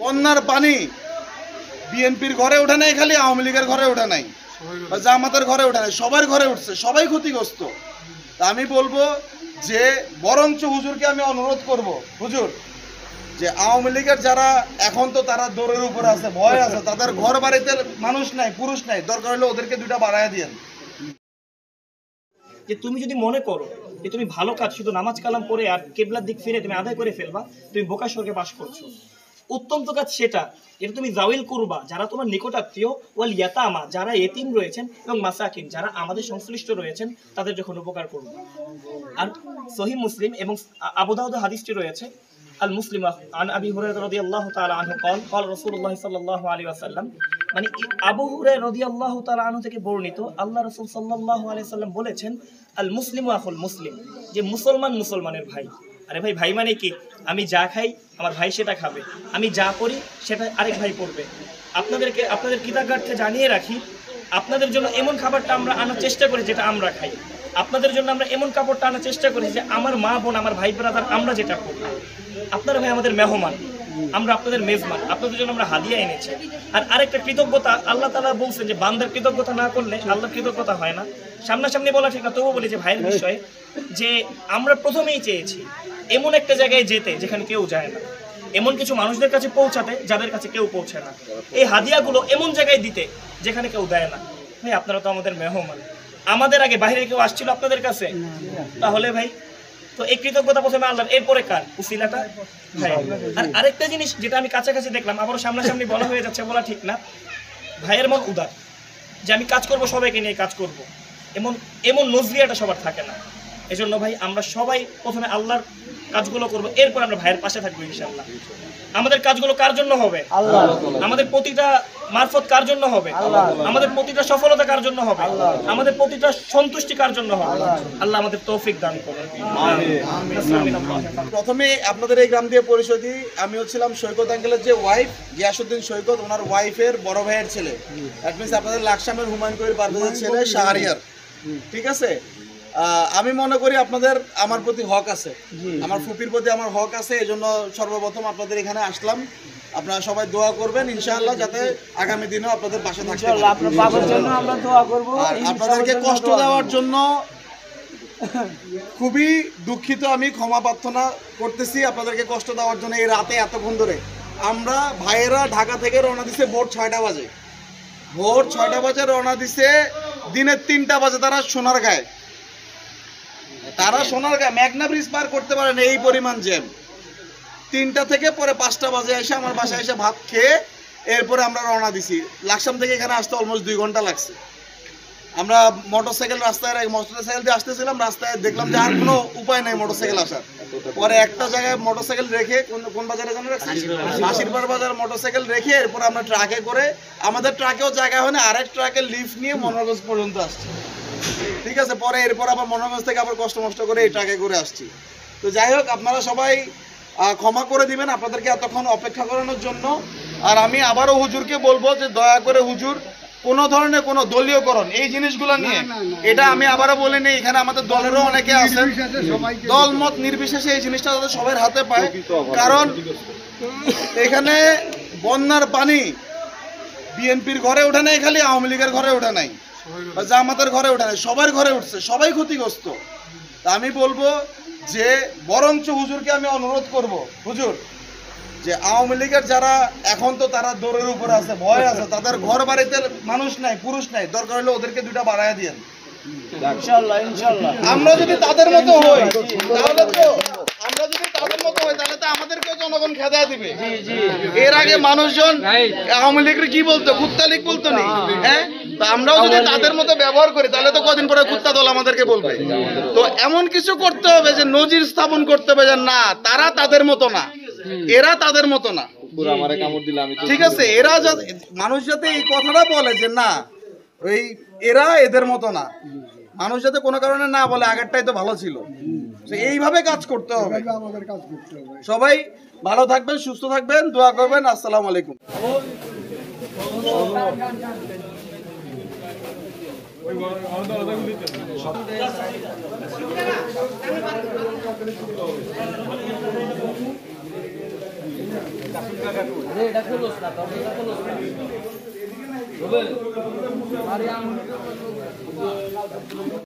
বন্যার পানি বিএনপির ঘরে ওঠে নাই, খালি আওয়ামী লীগের ঘরে ওঠে নাই, জামাতের ঘরে ওঠে নাই, সবার ঘরে উঠছে, সবাই ক্ষতিগ্রস্ত। তা আমি বলবো যে বরঞ্চ হুজুরকে আমি অনুরোধ করব, হুজুর যে আওয়ামী লীগের যারা এখন তো তারা দৌড়ের উপর আছে, ভয় আছে, তাদের ঘর বাড়িতে মানুষ নাই, পুরুষ নাই, দরকার হলে ওদেরকে দুইটা বাড়ায় দিয়েন। যে তুমি যদি মনে করো যে তুমি ভালো কাজ শুধু নামাজ কালাম পড়ে আর কেবলার দিক ফিরে তুমি আদায় করে ফেলবা, তুমি বোকা স্বর্গে বাস করছো। অত্যন্ত কাজ সেটা যেটা তুমি জাওইল করবা, যারা তোমার নিকটাত্মীয়, ওয়াল ইয়াতামা যারা এতিম রয়েছেন, এবং মাসাকিন যারা আমাদের সংশ্লিষ্ট রয়েছেন, তাদের যখন উপকার করবা। আর সহিহ মুসলিম এবং আবু দাউদ হাদিসটি রয়েছে, আল মুসলিম আন আবি হুরায়রা রাদিয়াল্লাহু তাআলা আনহু قال রাসূলুল্লাহ সাল্লাল্লাহু আলাইহি ওয়াসাল্লাম, মানে আবু হুরায়রা রাদিয়াল্লাহু তাআলা আনহু থেকে বর্ণিত, আল্লাহ রাসূল সাল্লাল্লাহু আলাইহি ওয়াসাল্লাম বলেছেন, আল মুসলিমু আখুল মুসলিম, যে মুসলমান মুসলমানের ভাই। আরে ভাই, ভাই মানে কি? আমি যা খাই আমার ভাই সেটা খাবে, আমি যা করি সেটা আরেক ভাই করবে। আপনাদের কৃতজ্ঞতার্থে জানিয়ে রাখি, আপনাদের জন্য এমন খাবারটা আমরা আনার চেষ্টা করি যেটা আমরা খাই, আপনাদের জন্য আমরা এমন কাপড়টা আনার চেষ্টা করি যে আমার মা বোন আমার ভাই ব্রাদার আমরা যেটা করি। আপনারা ভাই আমাদের মেহমান, আমরা আপনাদের মেজবান, আপনাদের জন্য আমরা হাদিয়া এনেছি। আর আরেকটা কৃতজ্ঞতা, আল্লাহ তাআলা বলছেন যে বান্দার কৃতজ্ঞতা না করলে আল্লাহর কৃতজ্ঞতা হয় না। সামনাসামনি বলা ঠিক না, তবুও বলি যে ভাইয়ের বিষয়ে যে আমরা প্রথমেই চেয়েছি এমন একটা জায়গায় যেতে যেখানে কেউ যায় না, এমন কিছু মানুষদের কাছে পৌঁছাতে যাদের কাছে কেউ পৌঁছায় না, এই হাদিয়াগুলো এমন জায়গায় দিতে যেখানে কেউ দেয় না। ভাই আপনারা তো আমাদের মেহমান, আমাদের আগে বাইরে কেউ আসছিল আপনাদের কাছে? তাহলে ভাই তো এই কৃতজ্ঞতা প্রথমে আল্লাহর, এরপরে কার? উসিলাটা ভাই। আর আরেকটা জিনিস যেটা আমি কাছাকাছি দেখলাম, আবারও সামনাসামনি বলা হয়ে যাচ্ছে, বলা ঠিক না, ভাইয়ের মন উদার, যে আমি কাজ করব, সবাইকে নিয়ে কাজ করব, এমন নজরিয়াটা সবার থাকে না। এজন্য ভাই আমরা সবাই প্রথমে আল্লাহর কাজগুলো করব, এরপর আমরা ভাইয়ের পাশে থাকবো ইনশাআল্লাহ। আমাদের কাজগুলো কার জন্য হবে? আল্লাহ। আমাদের প্রতিটা মারফত কার জন্য হবে? আল্লাহ। আমাদের প্রতিটা সফলতা কার জন্য হবে? আল্লাহ। আমাদের প্রতিটা সন্তুষ্টি কার জন্য হবে? আল্লাহ আমাদের তৌফিক দান করুন। আমিন। প্রথমে আপনাদের এই গ্রাম দিয়ে পরিচয় দিই, আমি হচ্ছিলাম সৈকত আঙ্কেলের যে ওয়াইফ, গিয়াসউদ্দিন সৈকত, ওনার ওয়াইফের বড় ভাইয়ের ছেলে। দ্যাট মিনস আপনাদের লাকসামের হুমায়ুন কবির পারভেজের ছেলে শাহরিয়ার। ঠিক আছে, আমি মনে করি আপনাদের আমার প্রতি হক আছে, আমার ফুপির প্রতি আমার হক আছে, এই জন্য সর্বপ্রথম আপনাদের এখানে আসলাম। আপনারা সবাই দোয়া করবেন ইনশাআল্লাহ, যাতে আগামী দিনেও আপনাদের পাশে থাকতে পারি। আপনাদেরকে কষ্ট দেওয়ার জন্য খুবই দুঃখিত, আমি ক্ষমা প্রার্থনা করতেছি আপনাদেরকে কষ্ট দেওয়ার জন্য। এই রাতে এতক্ষণ ধরে আমরা ভাইয়েরা ঢাকা থেকে রওনা দিছে ভোর 6টা বাজে, ভোর 6টা বাজে রওনা দিছে, দিনের 3টা বাজে তারা সোনারগাঁয়ে, মেঘনা ব্রিজ পার করতে পারেন, এই পরিমাণ জ্যাম। 3টা থেকে পরে 5টা বাজে এসে আমার বাসায় এসে ভাত খেয়ে এরপরে আমরা রওনা দিছি। লাকসাম থেকে এখানে আসতে অলমোস্ট 2 ঘন্টা লাগছে। আমরা মোটরসাইকেল দিয়ে আসতেছিলাম, রাস্তায় দেখলাম যে আর কোনো উপায় নেই মোটরসাইকেল আসার। পরে একটা জায়গায় মোটরসাইকেল রেখে, কোন বাজারে জানো, আশীর্বাদ বাজার, মোটরসাইকেল রেখে এরপর আমরা ট্রাকে করে, আমাদের ট্রাকেও জায়গা হয় না, আরেক ট্রাকের লিফট নিয়ে মনোরগঞ্জ পর্যন্ত আসছি। ঠিক আছে, পরে এরপর আবার মনোরগঞ্জ থেকে আবার কষ্ট করে এই ট্রাকে করে আসছি। তো যাই হোক, আপনারা সবাই ক্ষমা করে দিবেন আপনাদেরকে এতক্ষণ অপেক্ষা করানোর জন্য। আর আমি আবারও হুজুরকে বলবো যে দয়া করে হুজুর কোনো ধরনের কোনো দলীয়করণ এই জিনিসগুলো নিয়ে, এটা আমি আবারও বলে নিই, এখানে আমাদের দলেরও অনেকে আছেন, দলমত নির্বিশেষে এই জিনিসটা তাদের সবার হাতে পায়। কারণ এখানে বন্যার পানি বিএনপির ঘরে ওঠে নাই, খালি আওয়ামী লীগের ঘরে ওঠে নাই, জামাতের ঘরে ওঠে নাই, সবার ঘরে উঠছে, সবাই ক্ষতিগ্রস্ত। তা আমি বলবো যে বরঞ্চ হুজুরকে আমি অনুরোধ করব, হুজুর যে আওয়ামী লীগের যারা এখন তো তারা দৌড়ের উপর আছে, ভয় আছে, তাদের ঘর বাড়িতে মানুষ নাই, পুরুষ নাই, দরকার হলে ওদেরকে দুইটা বাড়ায় দিয়েন ইনশাআল্লাহ। ইনশাআল্লাহ আমরা যদি তাদের মতো হই, তাহলে তো তাহলে তো আমাদেরকেও জনগণ খেদায় দিবে। এর আগে মানুষজন আওয়ামী লীগের কি বলতো, কুত্তা লীগ বলতো না, হ্যাঁ? তো আমরাও যদি তাদের মতো ব্যবহার করি তাহলে তো কদিন পরে কুত্তা দল আমাদেরকে বলবে। তো এমন কিছু করতে হবে যে নজির স্থাপন করতে হবে যে না, তারা তাদের মতো না, এরা তাদের মতো না। ঠিক আছে, এরা মানুষ যাতে এই কথাটা বলে যে না, ওই এরা এদের মতো না, মানুষ যাতে কোনো কারণে না বলে আগেরটাই তো ভালো ছিল। এইভাবে কাজ করতে হবে। সবাই ভালো থাকবেন, সুস্থ থাকবেন, দোয়া করবেন। আসসালামু আলাইকুম। এটা খোলস না, দরজাটা খোলস না। রুবেল, আরে